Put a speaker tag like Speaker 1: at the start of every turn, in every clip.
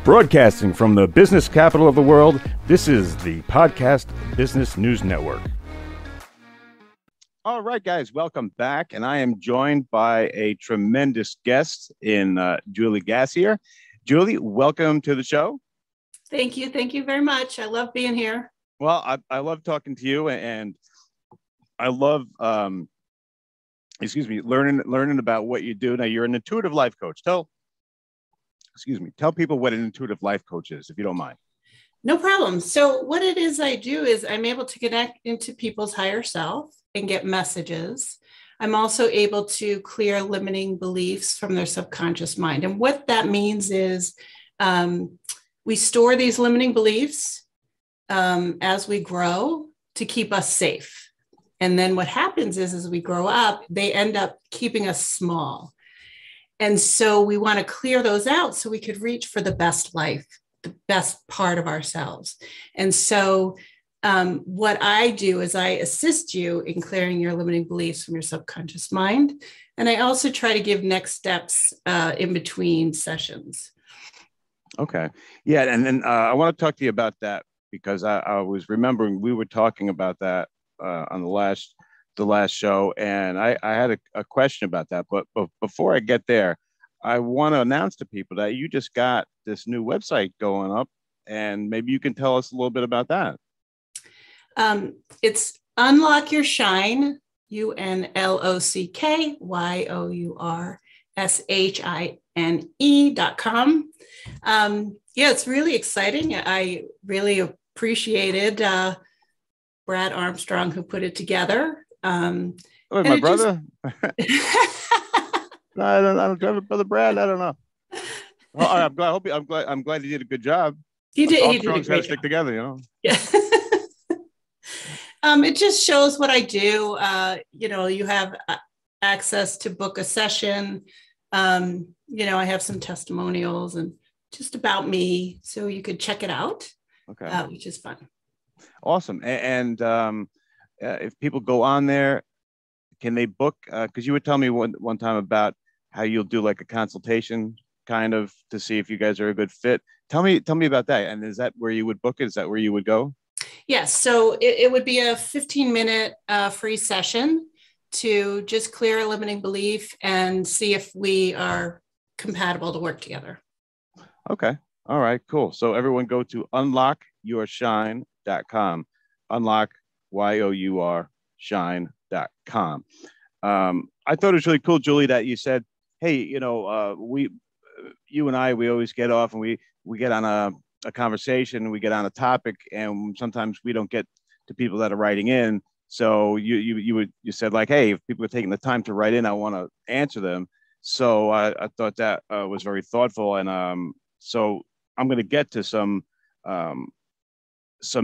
Speaker 1: Broadcasting from the business capital of the world, this is the Podcast Business News Network. All right, guys, welcome back. And I am joined by a tremendous guest in Julie Gasior. Julie, welcome to the show.
Speaker 2: Thank you. Thank you very much. I love being here.
Speaker 1: Well, I love talking to you, and I love, learning about what you do. Now, you're an intuitive life coach. Tell people what an intuitive life coach is, if you don't mind.
Speaker 2: No problem. So what it is I do is I'm able to connect into people's higher self and get messages. I'm also able to clear limiting beliefs from their subconscious mind. And what that means is we store these limiting beliefs as we grow to keep us safe. And then what happens is as we grow up, they end up keeping us small. And so we want to clear those out so we could reach for the best life, the best part of ourselves. And so what I do is I assist you in clearing your limiting beliefs from your subconscious mind. And I also try to give next steps in between sessions.
Speaker 1: Okay. Yeah. And then I want to talk to you about that because I was remembering we were talking about that on the last show, and I had a question about that. But before I get there, I want to announce to people that you just got this new website going up, and maybe you can tell us a little bit about that.
Speaker 2: It's Unlock Your Shine, UNLOCKYOURSHINE.com. Yeah, it's really exciting. I really appreciated Brad Armstrong who put it together.
Speaker 1: My brother? No, I don't have a brother Brad. I don't know. Well, I'm glad he did a good job.
Speaker 2: He did.
Speaker 1: Armstrong's got to stick together, you know.
Speaker 2: Yeah. It just shows what I do. You have access to book a session. I have some testimonials and just about me, so you could check it out. Okay, which is fun.
Speaker 1: Awesome. And if people go on there, can they book? Because you would tell me one time about how you'll do like a consultation kind of to see if you guys are a good fit. Tell me about that. And is that where you would book it? Is that where you would go?
Speaker 2: Yes. So it would be a 15-minute free session to just clear a limiting belief and see if we are compatible to work together.
Speaker 1: Okay. All right, cool. So everyone go to unlockyourshine.com. Unlock, YOUR, shine.com. I thought it was really cool, Julie, that you said, hey, you and I, we always get off and we get on a conversation, we get on a topic, and sometimes we don't get to people that are writing in. So you said like, hey, if people are taking the time to write in, I want to answer them. So I thought that was very thoughtful. And so I'm going to get to some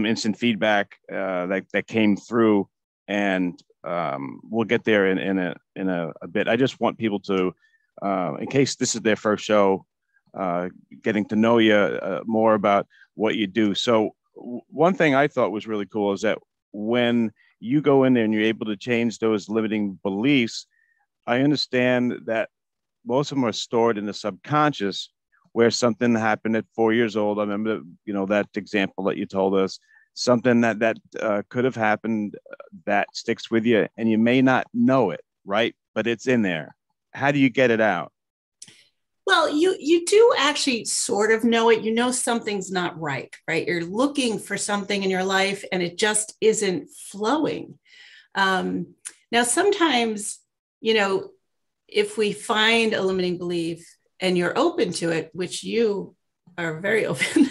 Speaker 1: instant feedback that came through, and we'll get there in a bit. I just want people to, in case this is their first show, getting to know you more about what you do. So one thing I thought was really cool is that when you go in there and you're able to change those limiting beliefs, I understand that most of them are stored in the subconscious, where something happened at 4 years old. I remember, that example that you told us, something that could have happened that sticks with you, and you may not know it, right? But it's in there. How do you get it out?
Speaker 2: Well, you do actually sort of know it. You know something's not right? You're looking for something in your life, and it just isn't flowing. Now, sometimes, if we find a limiting belief, and you're open to it, which you are very open,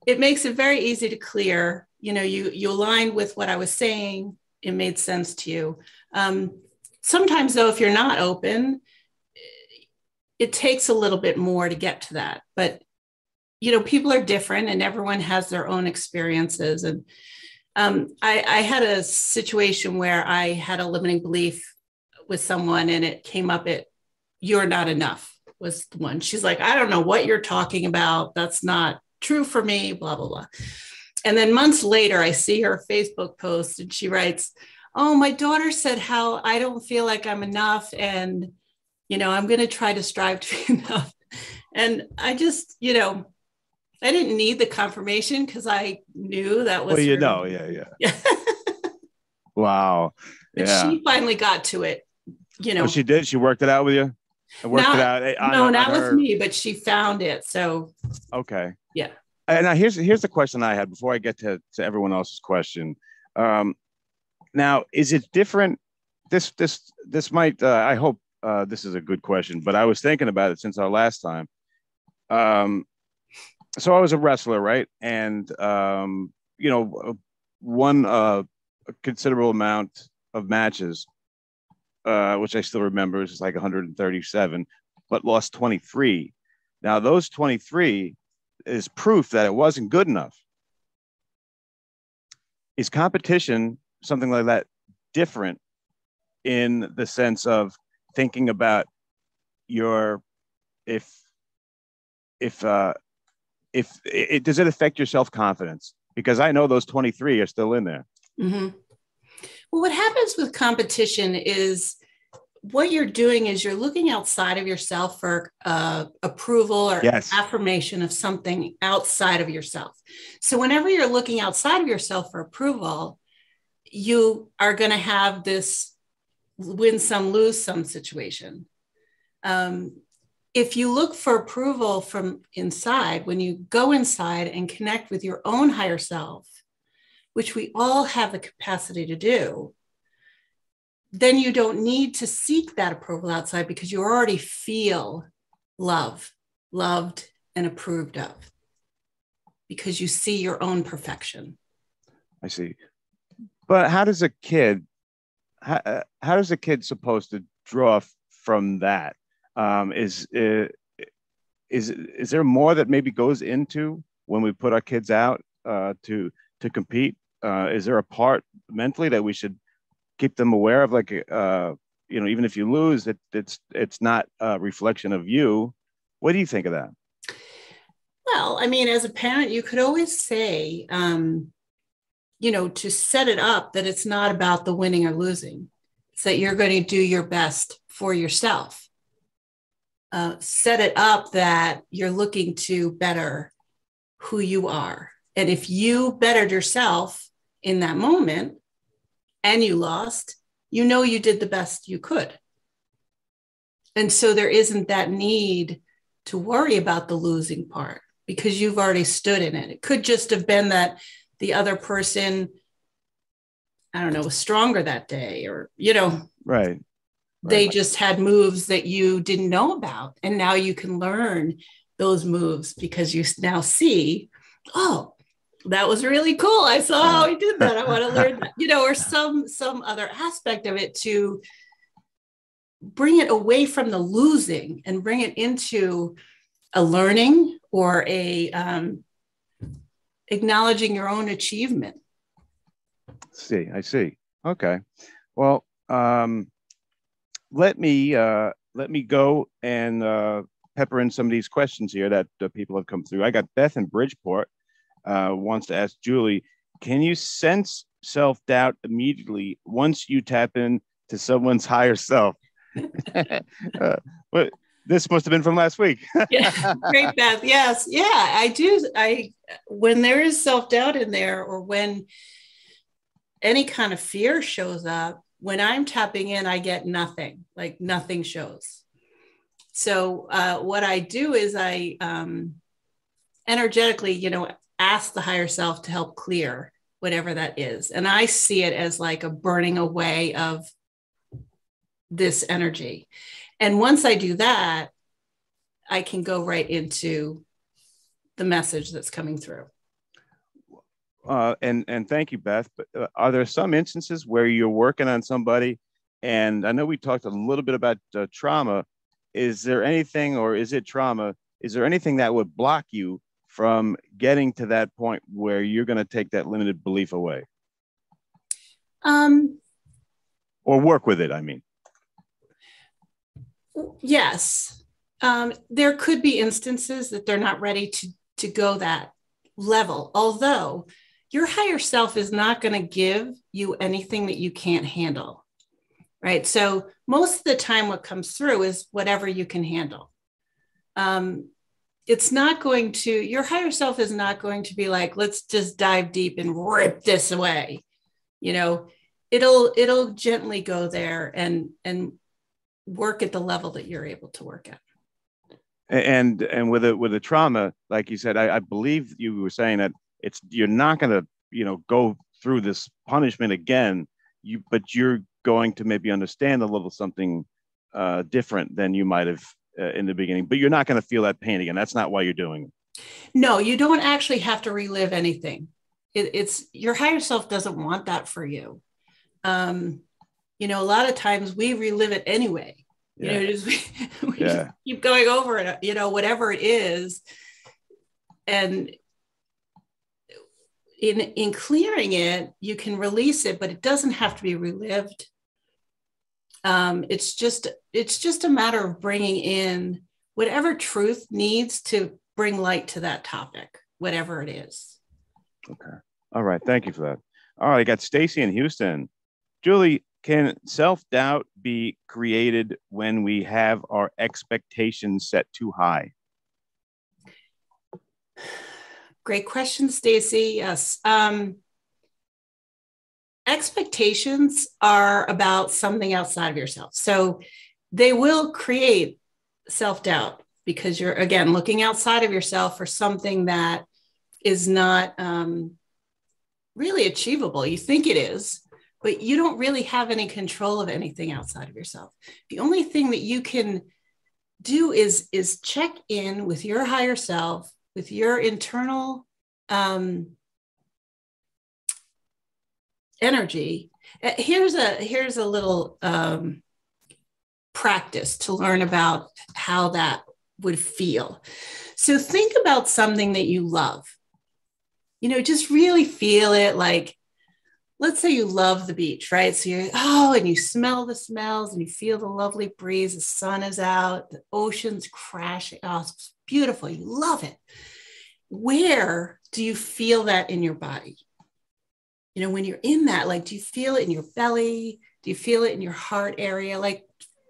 Speaker 2: it makes it very easy to clear. You align with what I was saying. It made sense to you. Sometimes, though, if you're not open, it takes a little bit more to get to that. But, people are different and everyone has their own experiences. And I had a situation where I had a limiting belief with someone, and it came up at "you're not enough" was the one. She's like, I don't know what you're talking about. That's not true for me, blah, blah, blah. And then months later, I see her Facebook post and she writes, oh, my daughter said how I don't feel like I'm enough. And, I'm going to try to strive to be enough. And I just, I didn't need the confirmation because I knew that was
Speaker 1: Well,
Speaker 2: her.
Speaker 1: yeah. Wow.
Speaker 2: And
Speaker 1: Yeah.
Speaker 2: she finally got to it,
Speaker 1: Oh, she did? She worked it out with you? Worked it out
Speaker 2: not with me, but she found it. So
Speaker 1: okay.
Speaker 2: Yeah.
Speaker 1: And now here's the question I had before I get to everyone else's question. Now, is it different? This might I hope this is a good question, but I was thinking about it since our last time. So I was a wrestler, right? And won a considerable amount of matches, which I still remember is like 137, but lost 23. Now those 23 is proof that it wasn't good enough. Is competition something like that different in the sense of thinking about your if it does it affect your self-confidence? Because I know those 23 are still in there.
Speaker 2: Mm-hmm. Well, what happens with competition is what you're doing is you're looking outside of yourself for approval or affirmation of something outside of yourself. So whenever you're looking outside of yourself for approval, you are going to have this win some, lose some situation. If you look for approval from inside, when you go inside and connect with your own higher self, which we all have the capacity to do, then you don't need to seek that approval outside because you already feel loved and approved of, because you see your own perfection.
Speaker 1: I see. But how does a kid supposed to draw from that? Is there more that maybe goes into when we put our kids out to compete? Is there a part mentally that we should keep them aware of? Like, even if you lose, it's not a reflection of you. What do you think of that?
Speaker 2: Well, I mean, as a parent, you could always say, to set it up that it's not about the winning or losing. It's that you're going to do your best for yourself. Set it up that you're looking to better who you are. And if you bettered yourself in that moment and you lost, you did the best you could. And so there isn't that need to worry about the losing part because you've already stood in it. It could just have been that the other person, I don't know, was stronger that day, or,
Speaker 1: right.
Speaker 2: They just had moves that you didn't know about. And now you can learn those moves because you now see, oh, that was really cool. I saw how he did that. I want to learn that, or some other aspect of it to bring it away from the losing and bring it into a learning or a acknowledging your own achievement.
Speaker 1: I see. Okay. Well, let me go and pepper in some of these questions here that people have come through. I got Beth in Bridgeport wants to ask Julie, can you sense self-doubt immediately once you tap into someone's higher self? But this must have been from last week.
Speaker 2: Yeah, great, Beth. Yes. Yeah, I do. When there is self-doubt in there, or when any kind of fear shows up, when I'm tapping in, I get nothing, like nothing shows. So what I do is I energetically, ask the higher self to help clear whatever that is. And I see it as like a burning away of this energy. And once I do that, I can go right into the message that's coming through.
Speaker 1: And thank you, Beth. But are there some instances where you're working on somebody? And I know we talked a little bit about trauma. Is there anything, or is it trauma? Is there anything that would block you from getting to that point where you're going to take that limited belief away? Or work with it, I mean.
Speaker 2: Yes. There could be instances that they're not ready to go that level, although your higher self is not going to give you anything that you can't handle, right? So most of the time what comes through is whatever you can handle. it's not going to, your higher self is not going to be like, let's just dive deep and rip this away. You know, it'll gently go there and work at the level that you're able to work at.
Speaker 1: And with a trauma, like you said, I believe you were saying that you're not going to, go through this punishment again. But you're going to maybe understand a little something different than you might have in the beginning. But you're not going to feel that pain again. That's not why you're doing it.
Speaker 2: No, you don't actually have to relive anything. It's your higher self doesn't want that for you. A lot of times we relive it anyway.
Speaker 1: Yeah.
Speaker 2: We just keep going over it, whatever it is. And in clearing it, you can release it, but it doesn't have to be relived. It's just a matter of bringing in whatever truth needs to bring light to that topic, whatever it is.
Speaker 1: Okay. All right. Thank you for that. All right. I got Stacy in Houston. Julie, can self-doubt be created when we have our expectations set too high?
Speaker 2: Great question, Stacy. Yes. Expectations are about something outside of yourself. So they will create self-doubt because you're, again, looking outside of yourself for something that is not really achievable. You think it is, but you don't really have any control of anything outside of yourself. The only thing that you can do is check in with your higher self, with your internal energy. Here's a little practice to learn about how that would feel. So think about something that you love. Just really feel it. Like, let's say you love the beach, right? So and you smell the smells and you feel the lovely breeze. The sun is out, the ocean's crashing. Oh, it's beautiful. You love it. Where do you feel that in your body? When you're in that, like, do you feel it in your belly? Do you feel it in your heart area? Like,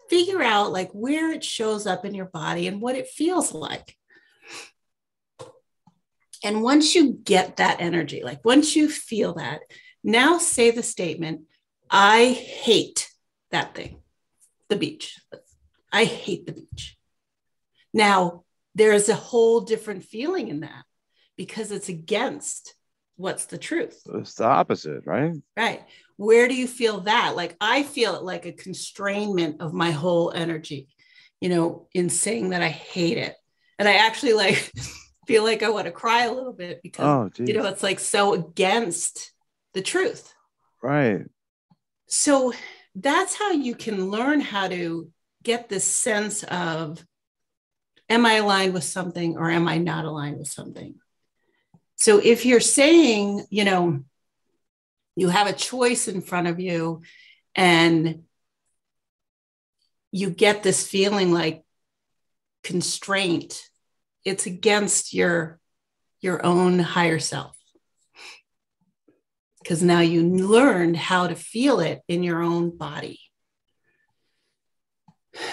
Speaker 2: figure out like where it shows up in your body and what it feels like. And once you get that energy, like once you feel that, now say the statement, I hate that thing, the beach. I hate the beach. Now, there is a whole different feeling in that because it's against what's the truth.
Speaker 1: It's the opposite, right?
Speaker 2: Right. Where do you feel that? Like, I feel it like a constrainment of my whole energy, in saying that I hate it. And I actually like feel like I want to cry a little bit because, it's like so against the truth.
Speaker 1: Right.
Speaker 2: So that's how you can learn how to get this sense of, am I aligned with something or am I not aligned with something? So if you're saying, you have a choice in front of you and you get this feeling like constraint, it's against your own higher self. Because now you learned how to feel it in your own body.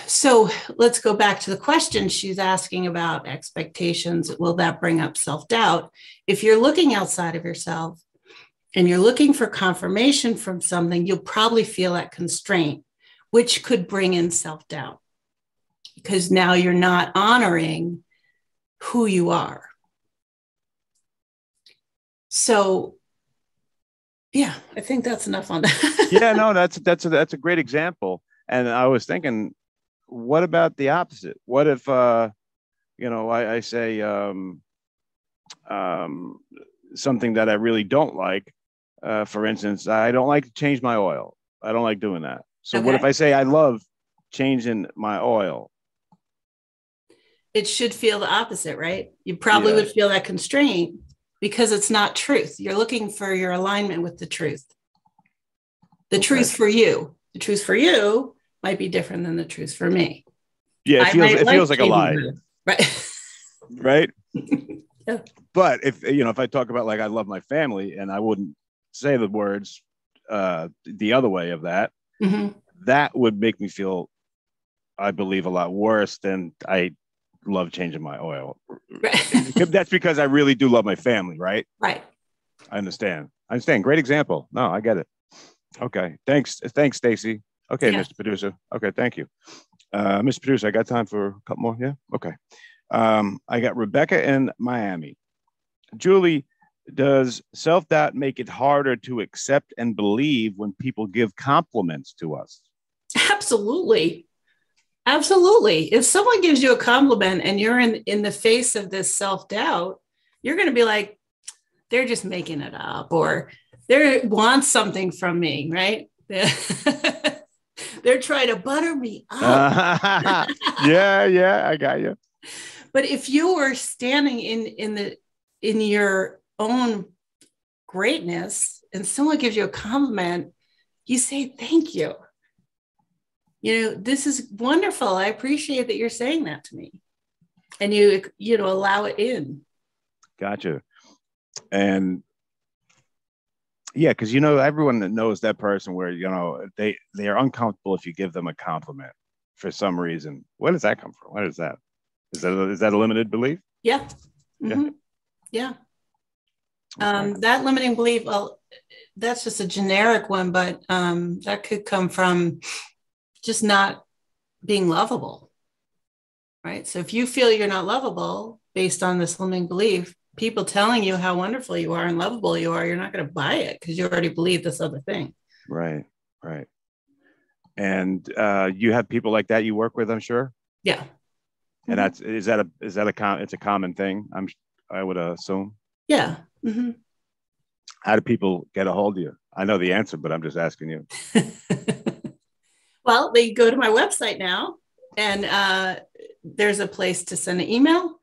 Speaker 2: So let's go back to the question she's asking about expectations. Will that bring up self-doubt? If you're looking outside of yourself and you're looking for confirmation from something, you'll probably feel that constraint, which could bring in self-doubt because now you're not honoring who you are. So yeah, I think that's enough on that.
Speaker 1: Yeah, no, that's a great example. And I was thinking, what about the opposite? What if, I say something that I really don't like. For instance, I don't like to change my oil. I don't like doing that. So What if I say I love changing my oil?
Speaker 2: It should feel the opposite, right? You probably would feel that constraint because it's not truth. You're looking for your alignment with the truth. The truth for you. The truth for you might be different than the truth for me.
Speaker 1: Yeah, it feels like a lie.
Speaker 2: Right.
Speaker 1: Right?
Speaker 2: Yeah.
Speaker 1: But if I talk about like I love my family and I wouldn't say the words the other way of that, that would make me feel, I believe, a lot worse than I love changing my oil.
Speaker 2: Right.
Speaker 1: That's because I really do love my family, right?
Speaker 2: Right.
Speaker 1: I understand. Great example. No, I get it. Okay. Thanks, Stacy. Okay,
Speaker 2: Yeah.
Speaker 1: Mr. Producer. Okay, thank you. Mr. Producer, I got time for a couple more. Yeah. Okay. I got Rebecca in Miami. Julie, does self-doubt make it harder to accept and believe when people give compliments to us?
Speaker 2: Absolutely. Absolutely. If someone gives you a compliment and you're in the face of this self-doubt, you're going to be like, they're just making it up, or they want something from me, right? They're trying to butter me up.
Speaker 1: Yeah, I got you.
Speaker 2: But if you were standing in your own greatness and someone gives you a compliment, you say, thank you. This is wonderful. I appreciate that you're saying that to me. And you allow it in.
Speaker 1: Gotcha. And yeah, because everyone that knows that person where they are uncomfortable if you give them a compliment for some reason. Where does that come from? What is that? Is that a limited belief?
Speaker 2: Yeah. Mm-hmm. Yeah. Okay. That limiting belief, well, that's just a generic one, but that could come from just not being lovable, right? So if you feel you're not lovable based on this limiting belief, people telling you how wonderful you are and lovable you are, you're not going to buy it because you already believe this other thing.
Speaker 1: Right. And you have people like that you work with, I'm sure.
Speaker 2: Yeah.
Speaker 1: And it's a common thing, I would assume.
Speaker 2: Yeah. Mm-hmm.
Speaker 1: How do people get a hold of you? I know the answer, but I'm just asking you.
Speaker 2: Well, they go to my website now, and there's a place to send an email.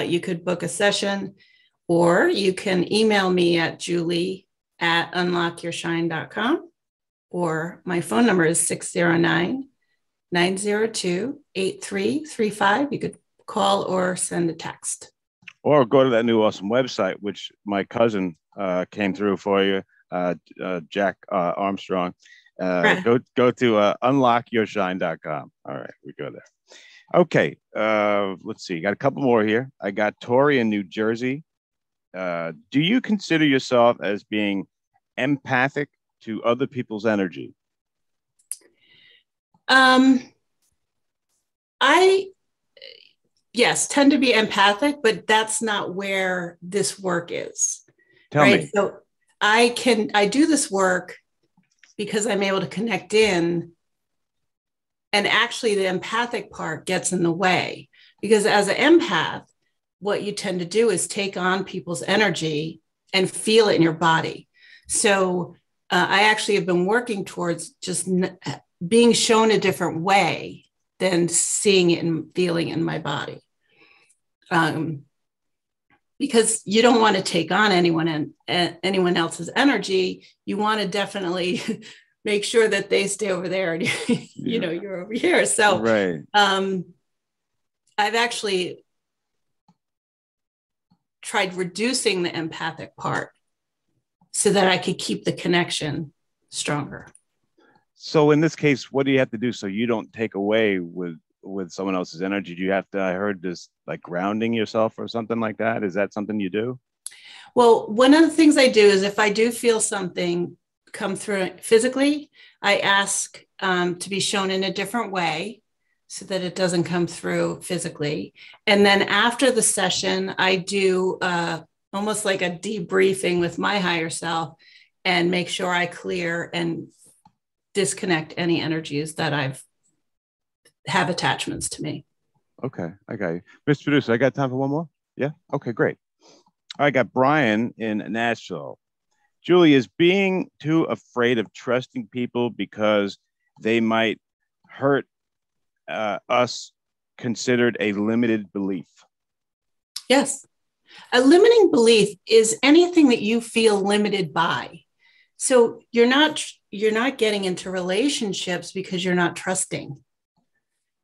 Speaker 2: You could book a session, or you can email me at julie@unlockyourshine.com, or my phone number is 609-902-8335. You could call or send a text.
Speaker 1: Or go to that new awesome website, which my cousin came through for you, Jack Armstrong. Go to unlockyourshine.com. All right, we go there. Okay, let's see. Got a couple more here. I got Tori in New Jersey. Do you consider yourself as being empathic to other people's energy?
Speaker 2: I tend to be empathic, but that's not where this work is.
Speaker 1: Tell me.
Speaker 2: So I do this work because I'm able to connect in, and actually the empathic part gets in the way, because as an empath, what you tend to do is take on people's energy and feel it in your body. So I actually have been working towards just being shown a different way than seeing it and feeling it in my body. Because you don't want to take on anyone else's energy. You want to definitely make sure that they stay over there and you're over here. So
Speaker 1: right.
Speaker 2: I've actually tried reducing the empathic part so that I could keep the connection stronger.
Speaker 1: So in this case, what do you have to do so you don't take away with someone else's energy? Do you have to, I heard this, like grounding yourself or something like that? Is that something you do?
Speaker 2: Well, one of the things I do is if I do feel something come through physically, I ask to be shown in a different way so that it doesn't come through physically. And then after the session, I do almost like a debriefing with my higher self and make sure I clear and disconnect any energies that have attachments to me.
Speaker 1: Okay, I got you. Mr. Producer, I got time for one more? Yeah? Okay, great. I got Brian in Nashville. Julie, is being too afraid of trusting people because they might hurt us considered a limited belief?
Speaker 2: Yes. A limiting belief is anything that you feel limited by. So you're not getting into relationships because you're not trusting.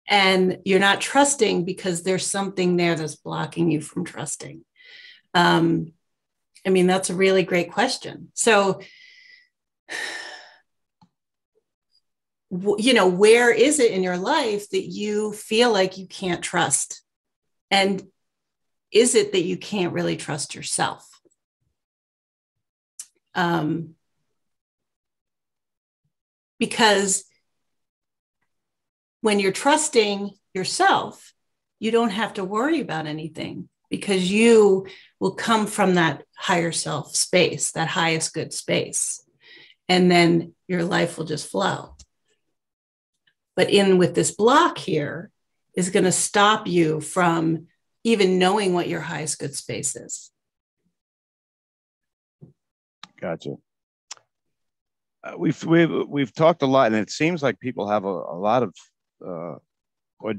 Speaker 2: And you're not trusting because there's something there that's blocking you from trusting. That's a really great question. So, where is it in your life that you feel like you can't trust And is it that you can't really trust yourself? Because when you're trusting yourself, you don't have to worry about anything, because you will come from that higher self space, that highest good space. And then your life will just flow. But in with this block here is going to stop you from even knowing what your highest good space is.
Speaker 1: Gotcha. We've talked a lot, and it seems like people have a lot of, or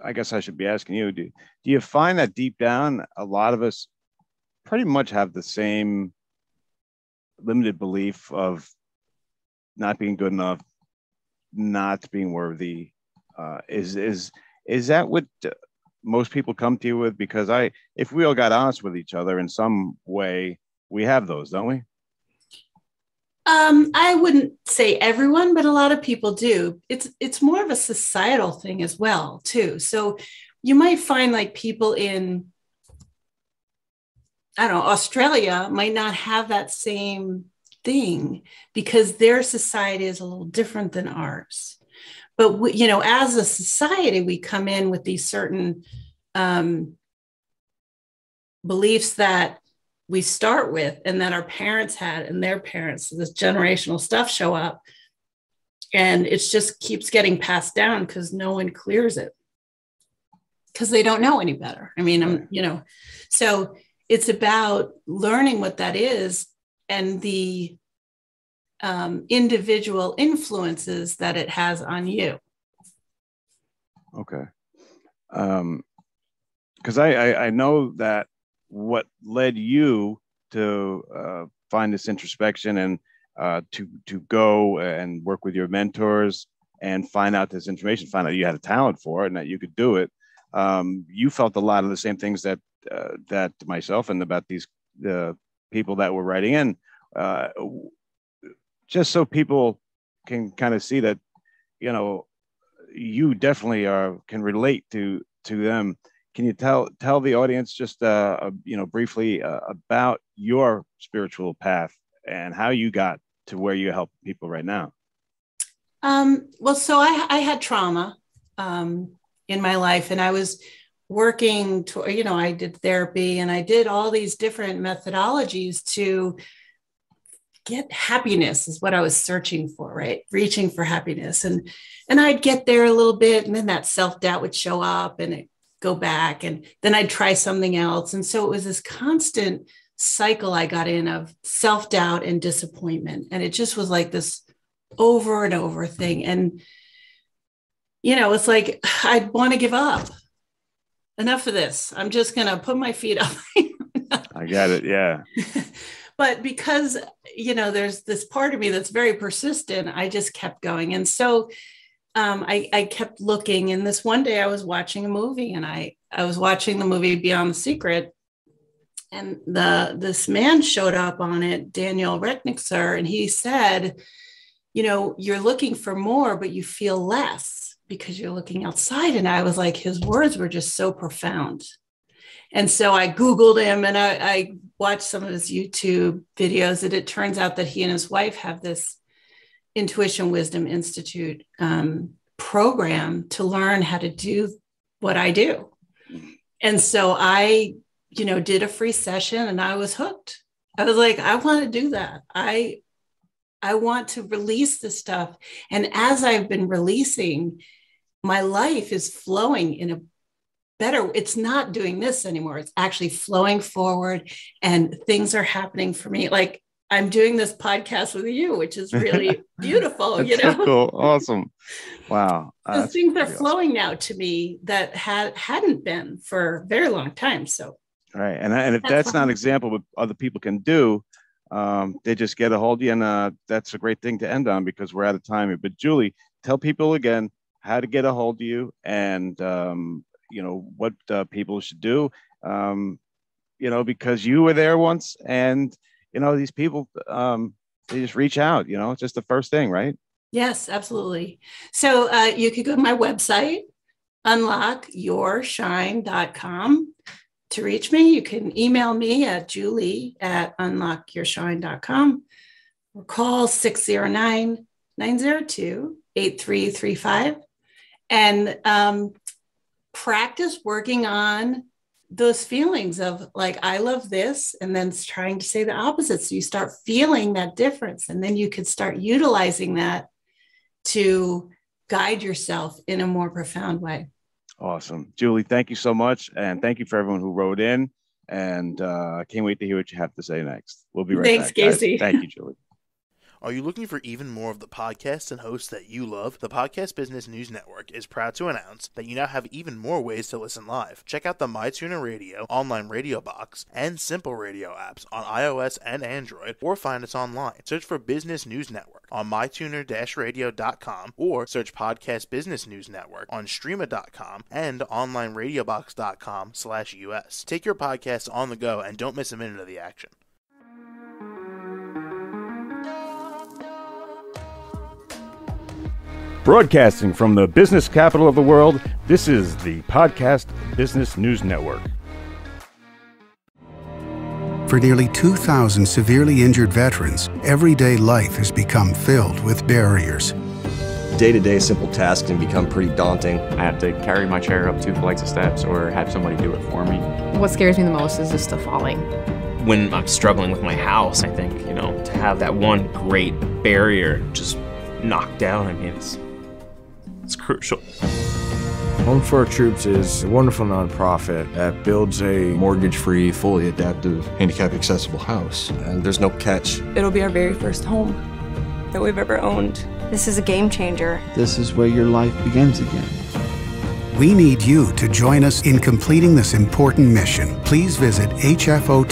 Speaker 1: I guess I should be asking you, do you find that deep down, a lot of us pretty much have the same limited belief of not being good enough, not being worthy? Is that what most people come to you with? Because if we all got honest with each other in some way, we have those, don't we?
Speaker 2: I wouldn't say everyone, but a lot of people do. It's more of a societal thing as well, too. So you might find like people in, I don't know, Australia might not have that same thing because their society is a little different than ours. But we, as a society, we come in with these certain beliefs that we start with, and that our parents had and their parents, this generational stuff show up, and it just keeps getting passed down because no one clears it because they don't know any better. I mean, so it's about learning what that is and the individual influences that it has on you.
Speaker 1: Okay. Because I know that what led you to find this introspection and to go and work with your mentors and find out this information, find out you had a talent for it and that you could do it. You felt a lot of the same things that myself and about these people that were writing in, just so people can kind of see that, you definitely can relate to them. Can you tell the audience just briefly about your spiritual path and how you got to where you help people right now?
Speaker 2: Well, so I had trauma in my life, and I was working to, I did therapy and I did all these different methodologies to get happiness, is what I was searching for, right? Reaching for happiness. And I'd get there a little bit, and then that self-doubt would show up and it go back, and then I'd try something else. And so it was this constant cycle I got in of self-doubt and disappointment. And it just was like this over and over thing. And, it's like, I'd want to give up. Enough of this. I'm just going to put my feet up.
Speaker 1: I got it. Yeah.
Speaker 2: But because, there's this part of me that's very persistent, I just kept going. And so I kept looking, and this one day I was watching a movie, and I was watching the movie Beyond the Secret, and this man showed up on it, Daniel Recknixer, and he said, you're looking for more, but you feel less because you're looking outside. And I was like, his words were just so profound. And so I Googled him, and I watched some of his YouTube videos, and it turns out that he and his wife have this Intuition Wisdom Institute program to learn how to do what I do. And so I, did a free session, and I was hooked. I was like, I want to do that. I want to release this stuff. And as I've been releasing, my life is flowing in a better, it's not doing this anymore. It's actually flowing forward, and things are happening for me. Like, I'm doing this podcast with you, which is really beautiful.
Speaker 1: That's so cool. Awesome. Wow.
Speaker 2: Those things are flowing now to me that hadn't been for a very long time. So,
Speaker 1: right. And if that's not an example what other people can do, they just get a hold of you. And that's a great thing to end on, because we're out of time here. But Julie, tell people again how to get a hold of you, and, what people should do, because you were there once, and, these people, they just reach out, it's just the first thing, right?
Speaker 2: Yes, absolutely. So you could go to my website, unlockyourshine.com. To reach me, you can email me at julie@unlockyourshine.com or call 609-902-8335 and practice working on those feelings of like, I love this, and then trying to say the opposite. So you start feeling that difference, and then you could start utilizing that to guide yourself in a more profound way.
Speaker 1: Awesome. Julie, thank you so much. And thank you for everyone who wrote in. And I can't wait to hear what you have to say next. We'll be right back.
Speaker 2: Thanks, Casey.
Speaker 1: Thank you, Julie.
Speaker 3: Are you looking for even more of the podcasts and hosts that you love? The Podcast Business News Network is proud to announce that you now have even more ways to listen live. Check out the MyTuner Radio, online radio box, and Simple Radio apps on iOS and Android, or find us online. Search for Business News Network on mytuner-radio.com, or search Podcast Business News Network on streama.com and onlineradiobox.com/US. Take your podcast on the go and don't miss a minute of the action.
Speaker 1: Broadcasting from the business capital of the world, this is the Podcast Business News Network.
Speaker 4: For nearly 2,000 severely injured veterans, everyday life has become filled with barriers.
Speaker 5: Day-to-day simple tasks can become pretty daunting.
Speaker 6: I have to carry my chair up 2 flights of steps or have somebody do it for me.
Speaker 7: What scares me the most is just the falling.
Speaker 8: When I'm struggling with my house, I think, to have that one great barrier just knocked down, it's crucial.
Speaker 9: Home for Our Troops is a wonderful nonprofit that builds a
Speaker 5: mortgage-free, fully adaptive, handicap-accessible house. And there's no catch.
Speaker 10: It'll be our very first home that we've ever owned.
Speaker 11: This is a game changer.
Speaker 12: This is where your life begins again.
Speaker 4: We need you to join us in completing this important mission. Please visit hfotusa.org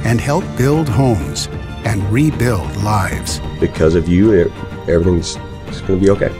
Speaker 4: and help build homes and rebuild lives.
Speaker 5: Because of you, everything's going to be okay.